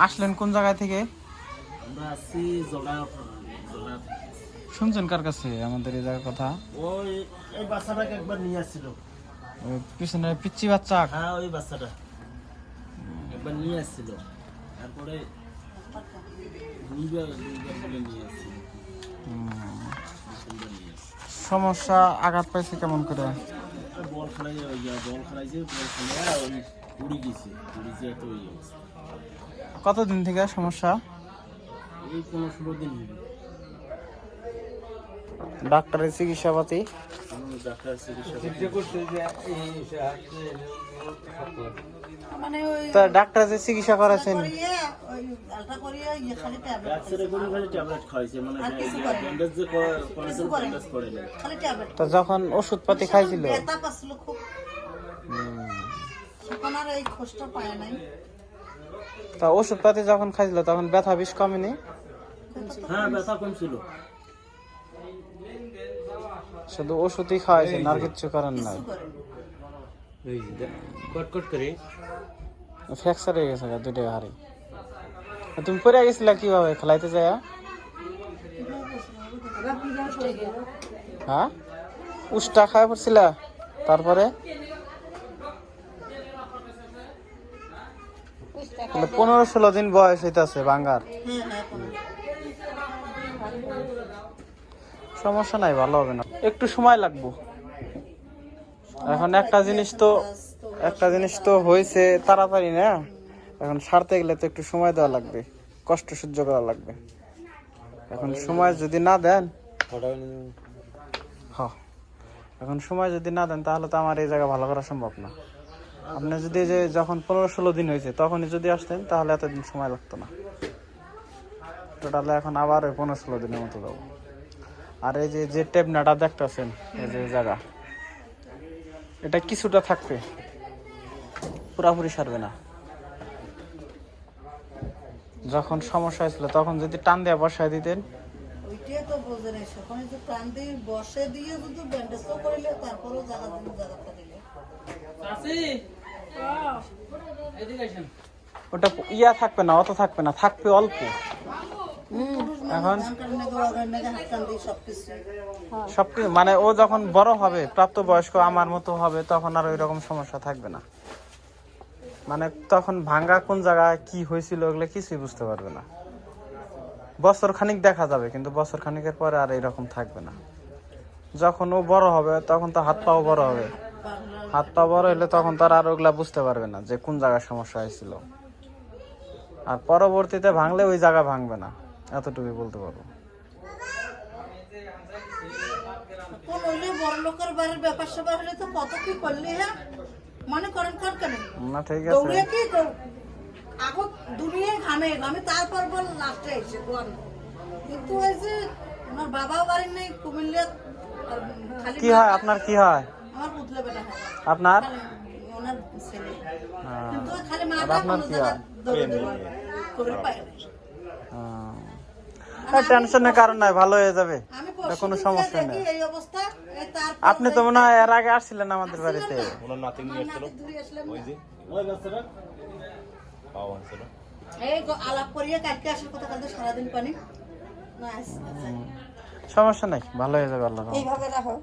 আসলেন কোন জায়গা থেকে? আমরা আসছি জোড়া। শুনছেন কার কাছে আমাদের এই জায়গার কথা? ওই এই বাচ্চাটাকে একবার নিয়ে আসছিল। ওই পিছনে পিচ্চি বাচ্চা? হ্যাঁ ওই বাচ্চাটা একবার নিয়ে আসছিল, তারপরে দুইবার বলে নিয়ে আসছিল। সমস্যা আঘাত পাইছে কেমন করে? বল খেলাই বল খেলাইছে, বল খেলে ওই উড়ে গেছে, এত ওই অবস্থা। কতদিন থেকে সমস্যা? এই 15-16 দিন হইল। ডাক্তারের চিকিৎসা পাতি? ডাক্তার চিকিৎসা তা ডাক্তার যে চিকিৎসা করাছেন ট্যাবলেট খাইছে, মানে ব্যান্ডেজ যে করেছে ব্যান্ডেজ করে না। তা যখন ওষুধ পাতি খাইছিল তা ওষুধ পাতি যখন খাইছিল তখন ব্যথা বেশ কমেনি? হ্যাঁ ব্যথা কম ছিল। শুধু ওষুধই খাওয়াইছেন আর কিচ্ছু করেন নাই? কটকট করে ফ্র্যাকচার হয়ে গেছে দুইটা হাড়ি। তুমি পড়ে গেছিলা কিভাবে খেলাইতে যায়? হ্যাঁ উষ্টা খাওয়া পড়ছিলা? তারপরে 15-16 দিন বয়স হইতাছে ভাঙ্গার। সমস্যা নাই, ভালো হবে না, একটু সময় লাগবো। এখন একটা জিনিস তো হয়েছে তাড়াতাড়ি না, এখন সারতে গেলে তো একটু সময় দেওয়া লাগবে, কষ্ট সহ্য করা লাগবে। এখন সময় যদি না দেন এখন সময় যদি না দেন তাহলে তো আমার এই জায়গা ভালো করা সম্ভব না। আপনি যদি যে যখন 15-16 দিন হয়েছে তখনই যদি আসতেন তাহলে এতদিন সময় লাগতো না। টোটালে এখন আবার ওই 15-16 দিনের মতো যাবো। আর এই যে টেপনাটা দেখতেছেন এই যে জায়গা, এটা কিছুটা থাকবে, পুরাপুরি সারবে না। যখন সমস্যা হয়েছিল তখন যদি টান দিয়ে বসায় দিতেন। ওইটাই তো বোঝে না, সেখানে যে টান দিয়ে বসে দিয়ে যদি ব্যান্ডেজও করিলে তারপরেও জায়গাটা দিলে ওটা ইয়া থাকবে না, অত থাকবে না, থাকবে অল্প। এখন সবকিছু মানে ও যখন বড় হবে, প্রাপ্তবয়স্ক আমার মতো হবে, তখন আর ওই রকম সমস্যা থাকবে না। মানে তখন ভাঙ্গা কোন জায়গায় কি হয়েছিল ওগুলো কিছুই বুঝতে পারবে না। বছর খানিক দেখা যাবে, কিন্তু বছর খানিকের পরে আর এইরকম থাকবে না। যখন ও বড় হবে তখন তো হাত পাও বড় হবে, হাত পা বড় হলে তখন তার আর ওগুলা বুঝতে পারবে না যে কোন জায়গায় সমস্যা হয়েছিল। আর পরবর্তীতে ভাঙলে ওই জায়গা ভাঙবে না, এতটুকুই বলতে পারবো। বড় লোকের বাড়ির ব্যাপার স্যাপার হলে তো কত কি করলি, হ্যাঁ মনে করেন কার কেন না ঠিক আছে, এখন দুনিয়ায় ঘামে তারপর বল লাস্টে এসে কিন্তু ওই যে আমার বাবাও বাড়ি নেই কুমিল্লা। কি হয় আপনার? কি হয় আমার পুতলে বেটা হয় আপনার? ওনার ছেলে। হ্যাঁ। কিন্তু খালি মা আপনার কি হয়? করে পায় না। টেনশনের কারণ নাই, ভালো হয়ে যাবে, কোনো সমস্যা নেই। এই অবস্থা আপনি তো মনে হয় এর আগে আসছিলেন আমাদের বাড়িতে। ওনার নাতি নিয়ে আসছিল ওই যে ওই বাচ্চাটা পাওয়া ছিল। এই আলাপ করিয়ে কালকে আসার কথা, কালকে সারাদিন পানি না। সমস্যা নাই, ভালো হয়ে যাবে আল্লাহ। এইভাবে রাখো।